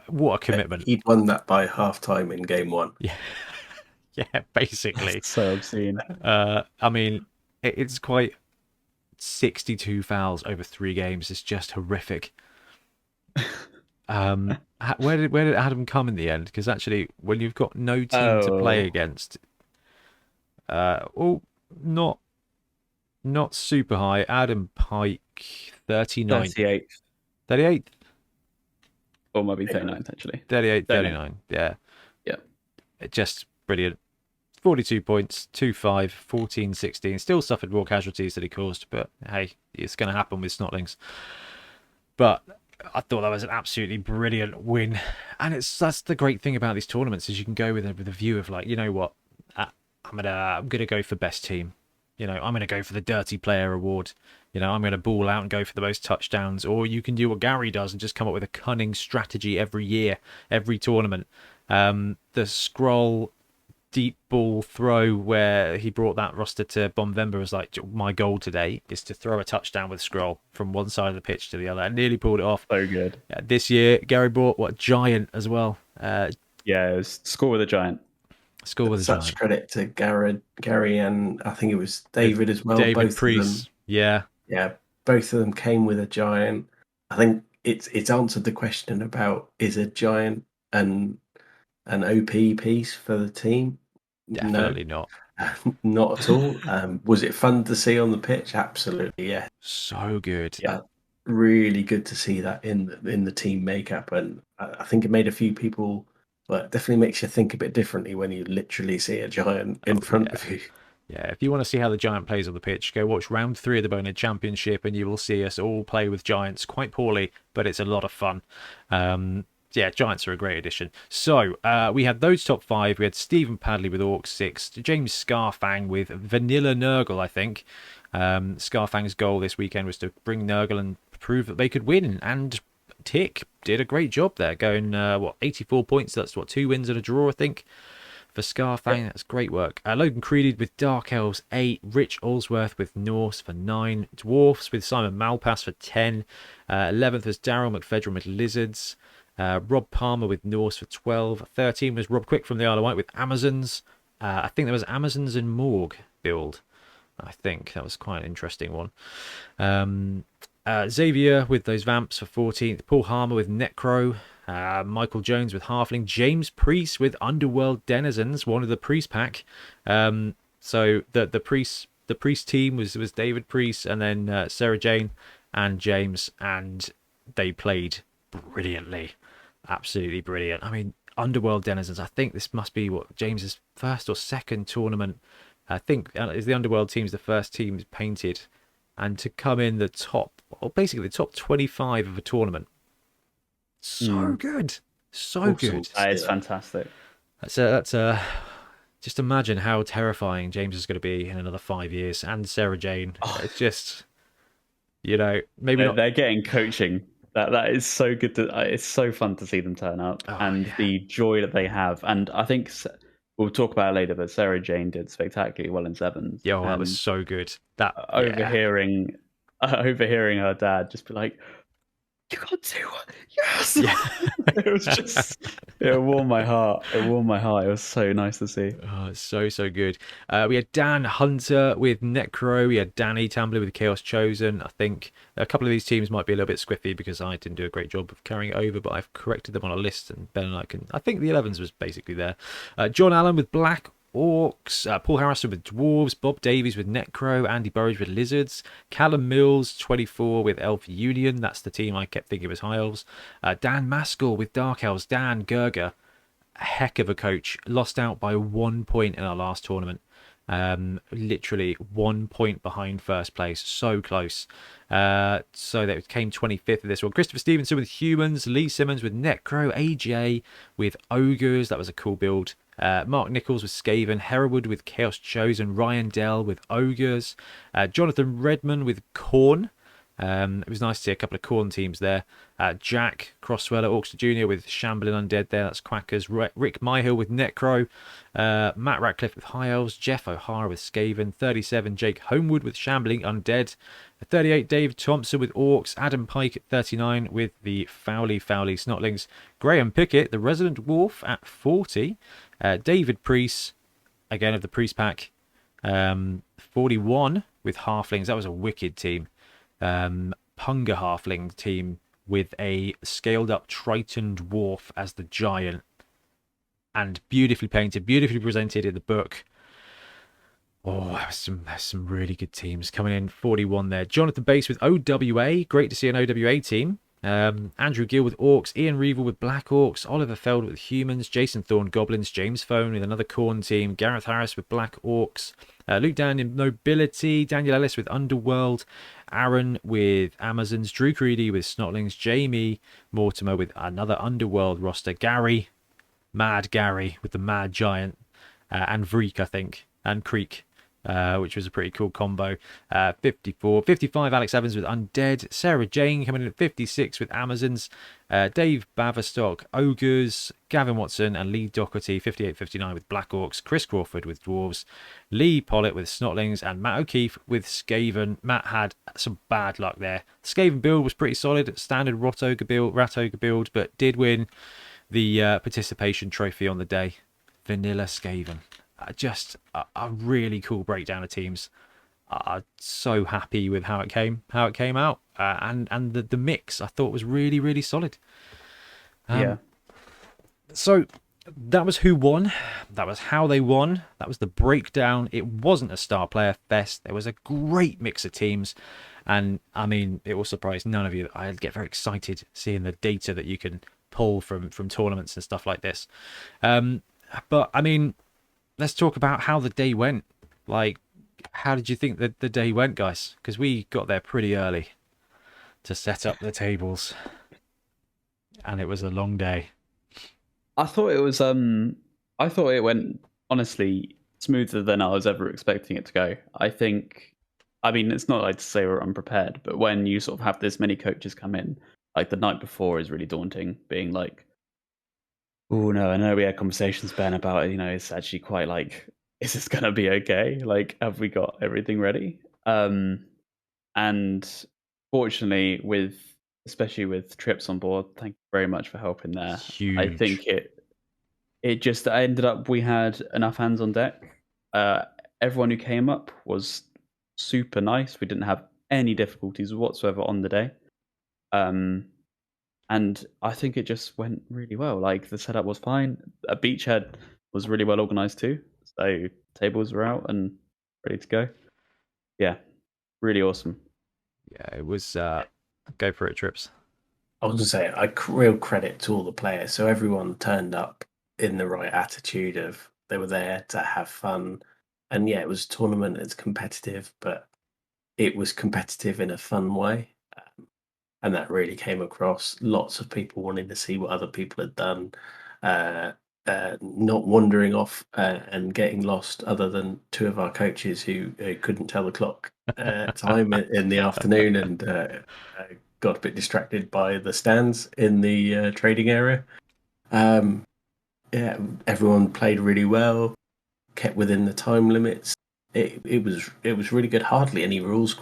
What a commitment. He'd won that by half time in game 1. Yeah, basically. So obscene. I mean, it's quite 62 fouls over 3 games. It's just horrific. Where did Adam come in the end? Because actually, when you've got no team to play against, not super high. Adam Pike, 39th. 38th. 38th? Or might be 39th, actually. 38, 39. Yeah. Yeah. Just brilliant. 42 points, 2-5, 14, 16. Still suffered more casualties that he caused, but hey, it's going to happen with Snotlings. But I thought that was an absolutely brilliant win. And that's the great thing about these tournaments, is you can go with a view of like, you know what, I'm gonna go for best team. You know, I'm gonna go for the dirty player award. You know, I'm gonna ball out and go for the most touchdowns. Or you can do what Gary does and just come up with a cunning strategy every year, every tournament. The scroll deep ball throw where he brought that roster to Bombember was like, my goal today is to throw a touchdown with scroll from one side of the pitch to the other, and nearly pulled it off. So good. This year, Gary brought giant as well. Yeah, it was score with a giant. Score with a giant. Such credit to Gary and I think it was David as well. David both Priest. Of them, yeah, both of them came with a giant. I think it's answered the question about, is a giant an OP piece for the team? Definitely not. Not at all. Was it fun to see on the pitch? Absolutely, yeah. So good. Yeah, really good to see that in the team makeup, and I think it made a few people. Well, it definitely makes you think a bit differently when you literally see a giant in front of you. Yeah, if you want to see how the giant plays on the pitch, go watch round 3 of the Bonehead Championship, and you will see us all play with giants quite poorly, but it's a lot of fun. Yeah, giants are a great addition. So we had those top 5. We had Stephen Padley with Orc 6, James Scarfang with Vanilla Nurgle, I think. Scarfang's goal this weekend was to bring Nurgle and prove that they could win, and Tick did a great job there, going 84 points. That's 2 wins and a draw, I think, for Scarfang. That's great work. Logan Creedy with Dark Elves 8, Rich Allsworth with Norse for 9, Dwarfs with Simon Malpass for 10, 11th was Daryl McFedron with Lizards, Rob Palmer with Norse for 12, 13 was Rob Quick from the Isle of Wight with Amazons. I think there was Amazons and Morg build. I think that was quite an interesting one. Xavier with those Vamps for 14th, Paul Harmer with Necro, Michael Jones with Halfling, James Priest with Underworld Denizens, one of the Priest pack. So the Priest team was David Priest and then Sarah Jane and James, and they played brilliantly, absolutely brilliant. I mean, Underworld Denizens, I think this must be James's first or second tournament. I think is the Underworld team's the first team painted, and to come in the top, or basically the top 25 of a tournament, so good, so awesome. Good. That is fantastic. That's just imagine how terrifying James is going to be in another 5 years, and Sarah Jane. It's just, maybe they're getting coaching. That is so good. It's so fun to see them turn up, and the joy that they have. And I think we'll talk about it later, but Sarah Jane did spectacularly well in sevens. Yeah, that was so good. Overhearing her dad just be like, You got 2. Yes. Yeah. It was just, it warmed my heart. It warmed my heart. It was so nice to see. Oh, so good. We had Dan Hunter with Necro. We had Danny Tambler with Chaos Chosen. I think a couple of these teams might be a little bit squiffy because I didn't do a great job of carrying it over, but I've corrected them on a list, and Ben and I can. I think the 11s was basically there. John Allen with Black Orcs, Paul Harrison with Dwarves, Bob Davies with Necro, Andy Burridge with Lizards, Callum Mills 24 with Elf Union. That's the team I kept thinking was High Elves. Dan Maskell with Dark Elves. Dan Gerger, a heck of a coach. Lost out by 1 point in our last tournament. Literally 1 point behind first place. So close. So that came 25th of this one. Christopher Stevenson with Humans. Lee Simmons with Necro. AJ with Ogres. That was a cool build. Mark Nichols with Skaven. Hereward with Chaos Chosen. Ryan Dell with Ogres. Jonathan Redman with Khorne. It was nice to see a couple of Khorne teams there. Jack Crossweller, Orkster Jr. with Shambling Undead there. That's Quackers. Rick Myhill with Necro. Matt Ratcliffe with High Elves. Jeff O'Hara with Skaven. 37, Jake Homewood with Shambling Undead. 38, Dave Thompson with Orcs. Adam Pike at 39 with the Fowly Snotlings. Graham Pickett, the Resident Dwarf, at 40. David Priest, again of the Priest Pack, 41 with Halflings. That was a wicked team. Punga Halfling team with a scaled up Triton Dwarf as the giant, and beautifully painted, beautifully presented in the book. Oh, there's some really good teams coming in. 41 there. Jonathan Bass with OWA. Great to see an OWA team. Andrew Gill with Orcs. Ian Reevil with Black Orcs. Oliver Feld with Humans. Jason Thorne Goblins. James Phone with another Khorne team. Gareth Harris with Black Orcs. Luke Dan in Nobility. Daniel Ellis with Underworld. Aaron with Amazons. Drew Creedy with Snotlings. Jamie Mortimer with another Underworld roster. Gary, Mad Gary with the Mad Giant. And Vreek, I think. And Creek. Which was a pretty cool combo. 54, 55, Alex Evans with Undead. Sarah Jane coming in at 56 with Amazons. Dave Baverstock, Ogres. Gavin Watson and Lee Doherty, 58, 59 with Black Orcs. Chris Crawford with Dwarves. Lee Pollitt with Snotlings. And Matt O'Keefe with Skaven. Matt had some bad luck there. The Skaven build was pretty solid. Standard Rat Ogre build, but did win the participation trophy on the day. Vanilla Skaven. Just a really cool breakdown of teams. So happy with how it came out, and the mix I thought was really solid. Yeah. So that was who won. That was how they won. That was the breakdown. It wasn't a star player fest. There was a great mix of teams, and I mean, it will surprise none of you. I get very excited seeing the data that you can pull from tournaments and stuff like this. But I mean, let's talk about how the day went. Like, how did you think that the day went, guys? Because we got there pretty early to set up the tables, and it was a long day. I thought it was I thought it went honestly smoother than I was ever expecting it to go. I mean, it's not like to say we're unprepared, but when you sort of have this many coaches come in, like the night before is really daunting, being like, oh no, I know we had conversations, Ben, about it, it's actually quite like, is this gonna be okay? Like, have we got everything ready? And fortunately, especially with Trips on board, thank you very much for helping there. Huge. I think it just ended up we had enough hands on deck. Everyone who came up was super nice. We didn't have any difficulties whatsoever on the day. And I think it just went really well. Like, the setup was fine. A Beachhead was really well organized too. So tables were out and ready to go. Yeah, really awesome. Yeah, it was. Go for it, Trips. I was going to say, real credit to all the players. So everyone turned up in the right attitude of they were there to have fun. And yeah, it was a tournament, it's competitive, but it was competitive in a fun way. And that really came across. Lots of people wanting to see what other people had done, not wandering off and getting lost, other than two of our coaches who couldn't tell the clock time in the afternoon and got a bit distracted by the stands in the trading area. Yeah, everyone played really well, kept within the time limits. It was really good. Hardly any rules.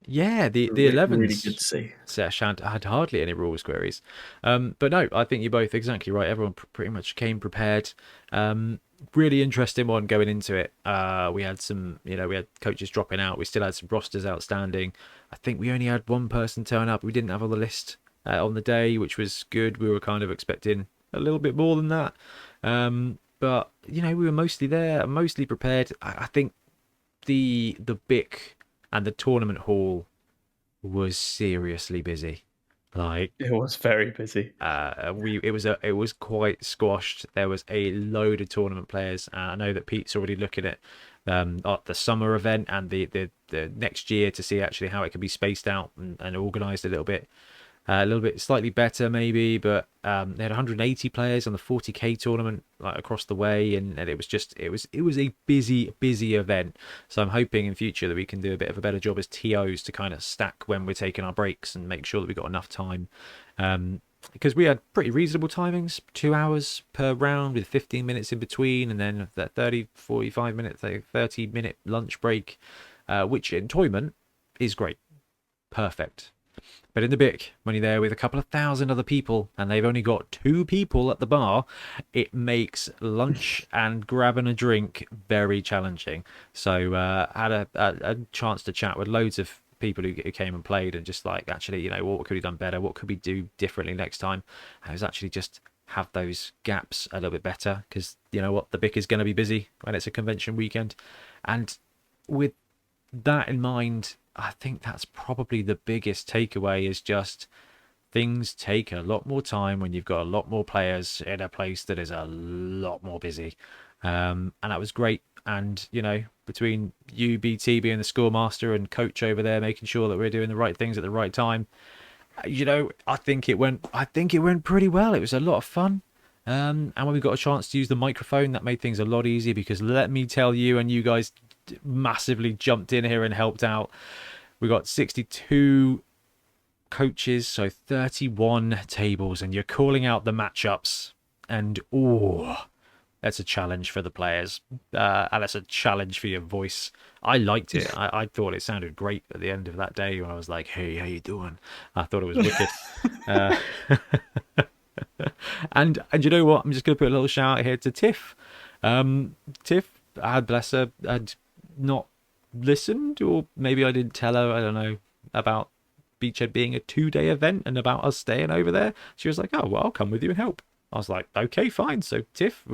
Yeah, the Really good 11s to see. session had hardly any rules queries. But no, I think you're both exactly right. Everyone pretty much came prepared. Really interesting one going into it. We had some, we had coaches dropping out. We still had some rosters outstanding. I think we only had one person turn up. We didn't have on the list on the day, which was good. We were kind of expecting a little bit more than that. But we were mostly there, mostly prepared. I think the BIC and the tournament hall was seriously busy. Like, It was very busy. it was quite squashed. There was a load of tournament players. I know that Pete's already looking at the summer event and the next year to see actually how it can be spaced out and organized a little bit slightly better maybe, but they had 180 players on the 40k tournament like across the way, and it was a busy event. So I'm hoping in future that we can do a bit of a better job as TOs to kind of stack when we're taking our breaks and make sure that we've got enough time, because we had pretty reasonable timings, 2 hours per round with 15 minutes in between, and then that 45 minute 30-minute lunch break, which in tournament is great, perfect. But in the BIC, when you're there with a couple of thousand other people and they've only got 2 people at the bar, it makes lunch and grabbing a drink very challenging. So had a chance to chat with loads of people who came and played, and just like, actually, what could we have done better? What could we do differently next time? And it was actually just have those gaps a little bit better, because you know what, the BIC is going to be busy when it's a convention weekend. And with that in mind, I think that's probably the biggest takeaway, is just things take a lot more time when you've got a lot more players in a place that is a lot more busy. And that was great. And, between you, BT, being the scoremaster, and coach over there making sure that we're doing the right things at the right time, I think it went pretty well. It was a lot of fun. And when we got a chance to use the microphone, that made things a lot easier, because let me tell you, and you guys massively jumped in here and helped out. We got 62 coaches, so 31 tables, and you're calling out the matchups, and that's a challenge for the players, and that's a challenge for your voice. I liked it. I thought it sounded great at the end of that day when I was like, "Hey, how you doing?" I thought it was wicked. And you know what? I'm just going to put a little shout out here to Tiff. Tiff, God bless her, had not listened, or maybe I didn't tell her, I don't know, about Beachhead being a 2-day event and about us staying over there. She was like, "Oh, well, I'll come with you and help." I was like, okay, fine. So Tiff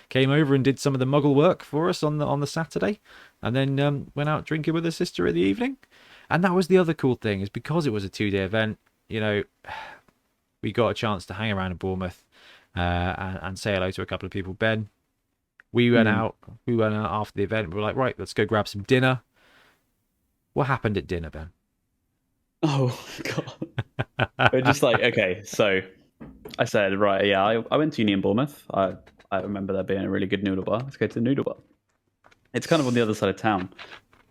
came over and did some of the muggle work for us on the Saturday, and then went out drinking with her sister in the evening. And that was the other cool thing, is because it was a 2-day event, we got a chance to hang around in Bournemouth and say hello to a couple of people. Ben, we went out after the event. We were like, right, let's go grab some dinner. What happened at dinner, Ben? Oh, God. We're just like, okay, so I said, right, yeah, I went to uni in Bournemouth. I remember there being a really good noodle bar. Let's go to the noodle bar. It's kind of on the other side of town,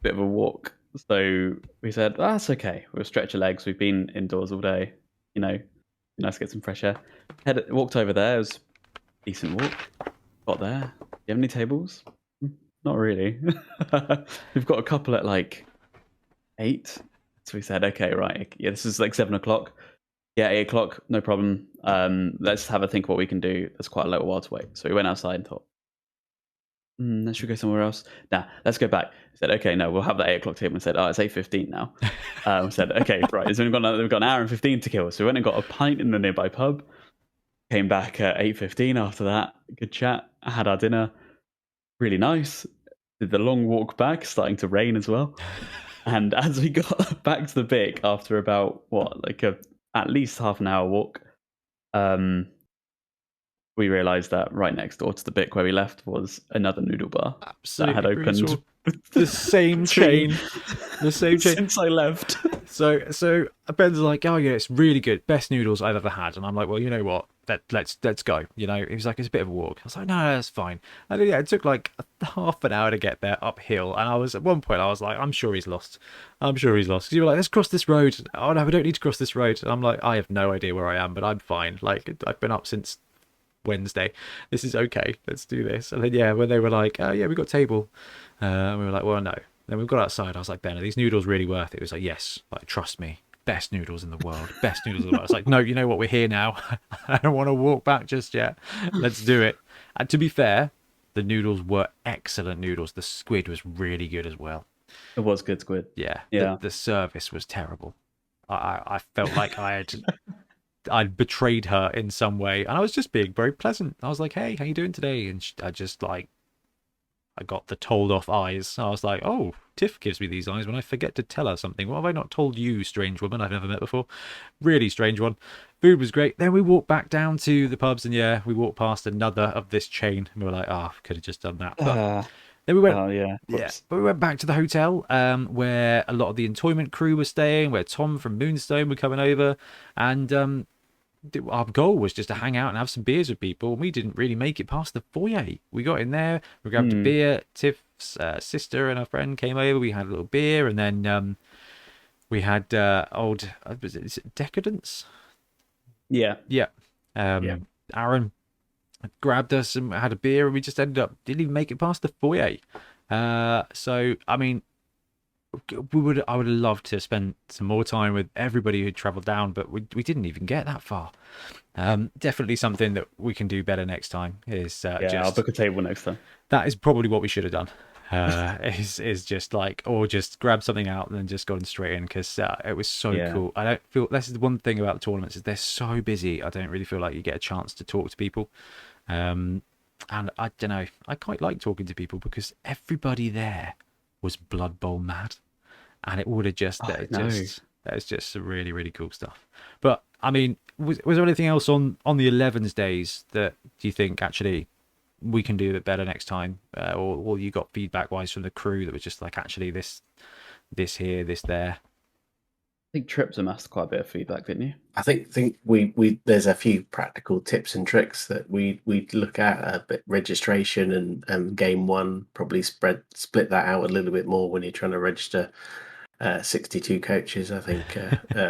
bit of a walk. So we said, that's okay. We'll stretch our legs. We've been indoors all day, nice to get some fresh air. Walked over there. It was a decent walk. Got there. Do you have any tables? Not really. We've got a couple at like 8. So we said, okay, right. Yeah, this is like 7 o'clock. Yeah, 8 o'clock, no problem. Let's have a think what we can do. There's quite a little while to wait. So we went outside and thought, let's go somewhere else. Nah, let's go back. We said, okay, no, we'll have that 8 o'clock table. And said, it's 8:15 now. We said, okay, right. So we've got an hour and 15 to kill. So we went and got a pint in the nearby pub. Came back at 8:15 after that. Good chat. Had our dinner. Really nice. Did the long walk back, starting to rain as well. And as we got back to the BIC after about at least half an hour walk, we realised that right next door to the BIC where we left was another noodle bar Absolutely that had opened. The same chain. The same chain. Since I left. So Ben's like, oh yeah, it's really good, best noodles I've ever had. And I'm like, well, you know what? Let's go. He was like, it's a bit of a walk. I was like, no, that's fine. And yeah, it took like half an hour to get there uphill. And at one point I was like, I'm sure he's lost. Because you were like, let's cross this road. Oh no, we don't need to cross this road. And I'm like, I have no idea where I am, but I'm fine. Like, I've been up since Wednesday. This is okay. Let's do this. And then yeah, when they were like, oh yeah, we got a table. And we were like, well, no, Then we got outside. I was like, Ben, are these noodles really worth it? It was like, yes, like trust me, best noodles in the world, best noodles in the world. I was like, no, you know what? We're here now. I don't want to walk back just yet. Let's do it. And to be fair, the noodles were excellent noodles. The squid was really good as well. It was good squid. Yeah. Yeah. The service was terrible. I felt like I'd betrayed her in some way, and I was just being very pleasant. I was like, "Hey, how you doing today?" And I just like, I got the told off eyes. I was like, "Oh, Tiff gives me these eyes when I forget to tell her something. What have I not told you, strange woman I've never met before?" Really strange one. Food was great. Then we walked back down to the pubs, and yeah, we walked past another of this chain, and we were like, "Oh, could have just done that." But then we went. Oh yeah. Yeah, but we went back to the hotel where a lot of the Entoyment crew were staying, where Tom from Moonstone were coming over, and our goal was just to hang out and have some beers with people. And we didn't really make it past the foyer. We got in there, we grabbed a beer. Tiff's sister and her friend came over. We had a little beer, and then we had is it Decadence? Yeah. Yeah. Yeah. Aaron grabbed us and had a beer, and we just ended up didn't even make it past the foyer. So I mean, I would have loved to spend some more time with everybody who travelled down, but we didn't even get that far. Definitely something that we can do better next time. Is I'll book a table next time. that is probably what we should have done. Is just like, or just grab something out and then just gone straight in, because it was so cool. I don't feel, this is the one thing about the tournaments, is they're so busy. I don't really feel like you get a chance to talk to people. And I don't know, I quite like talking to people because everybody there was Blood Bowl mad, and it would have just that was just some really, really cool stuff. But I mean, was there anything else on the 11s days that do you think actually we can do a bit better next time, or you got feedback wise from the crew that was just like, actually this here, this there? I think Trips amassed quite a bit of feedback, didn't you? I think we there's a few practical tips and tricks that we look at, a bit registration and game one, probably split that out a little bit more when you're trying to register 62 coaches. I think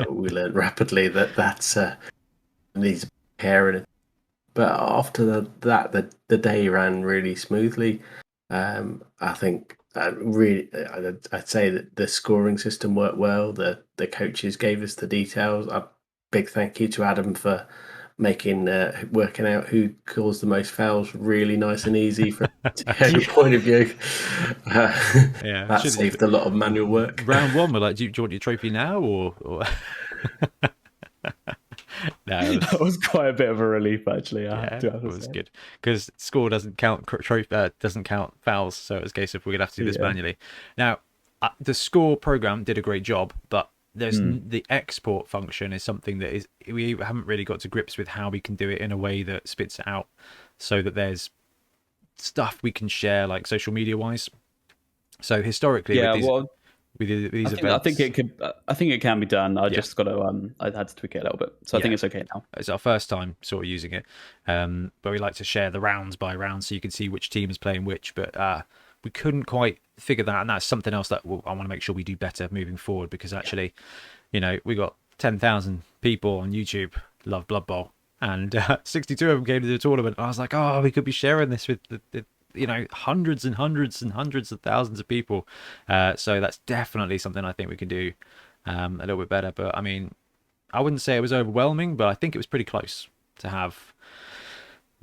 we learned rapidly that needs care. But after that, the day ran really smoothly. I think I'd say that the scoring system worked well. The coaches gave us the details. A big thank you to Adam for making working out who caused the most fouls really nice and easy from every point of view. That saved a lot of manual work. Round one, we're like, do you want your trophy now, or... No, that was quite a bit of a relief, actually. It was good because score doesn't count doesn't count fouls, so it's a case of we're gonna have to do this manually. Now, the score program did a great job, but there's the export function is something that is we haven't really got to grips with how we can do it in a way that spits it out, so that there's stuff we can share, like social media wise. So historically, with these events, I think it can be done. I just got to I had to tweak it a little bit, so I think it's okay now. It's our first time sort of using it, but we like to share the rounds by round so you can see which team is playing which. But we couldn't quite figure that, and that's something else that I want to make sure we do better moving forward, because actually, you know, we got 10,000 people on YouTube love Blood Bowl, and 62 of them came to the tournament. And I was like, oh, we could be sharing this with the you know, hundreds and hundreds and hundreds of thousands of people. So that's definitely something I think we can do a little bit better. But I mean, I wouldn't say it was overwhelming, but I think it was pretty close to have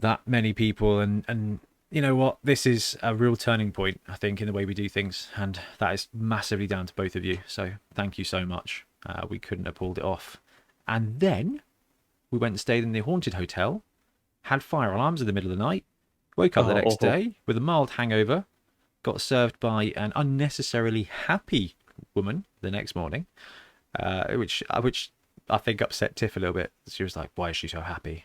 that many people. And you know what? This is a real turning point, I think, in the way we do things. And that is massively down to both of you. So thank you so much. We couldn't have pulled it off. And then we went and stayed in the haunted hotel, had fire alarms in the middle of the night, woke up the next day with a mild hangover, got served by an unnecessarily happy woman the next morning, which I think upset Tiff a little bit. She was like, "Why is she so happy?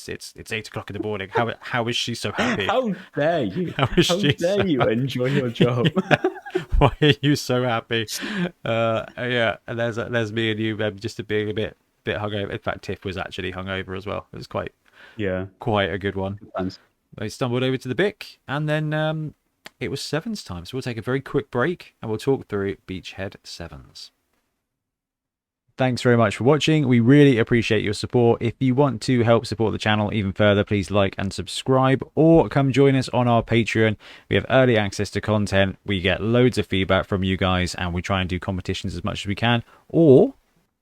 It's 8 o'clock in the morning. How is she so happy? How dare you? How dare you enjoy your job? Why are you so happy?" Yeah, and there's me and you just being a bit hungover. In fact, Tiff was actually hungover as well. It was quite a good one. They stumbled over to the Bic, and then it was sevens time. So we'll take a very quick break, and we'll talk through Beachhead sevens. thanks very much for watching. We really appreciate your support. If you want to help support the channel even further, please like and subscribe, or come join us on our Patreon. We have early access to content. We get loads of feedback from you guys, and we try and do competitions as much as we can. Or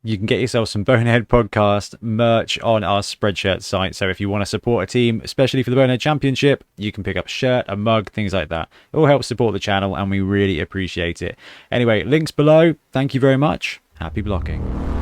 you can get yourself some Bonehead podcast merch on our Spreadshirt site. So if you want to support a team, especially for the Bonehead Championship, you can pick up a shirt, a mug, things like that. It all helps support the channel, and we really appreciate it. Anyway, links below. Thank you very much. Happy blocking.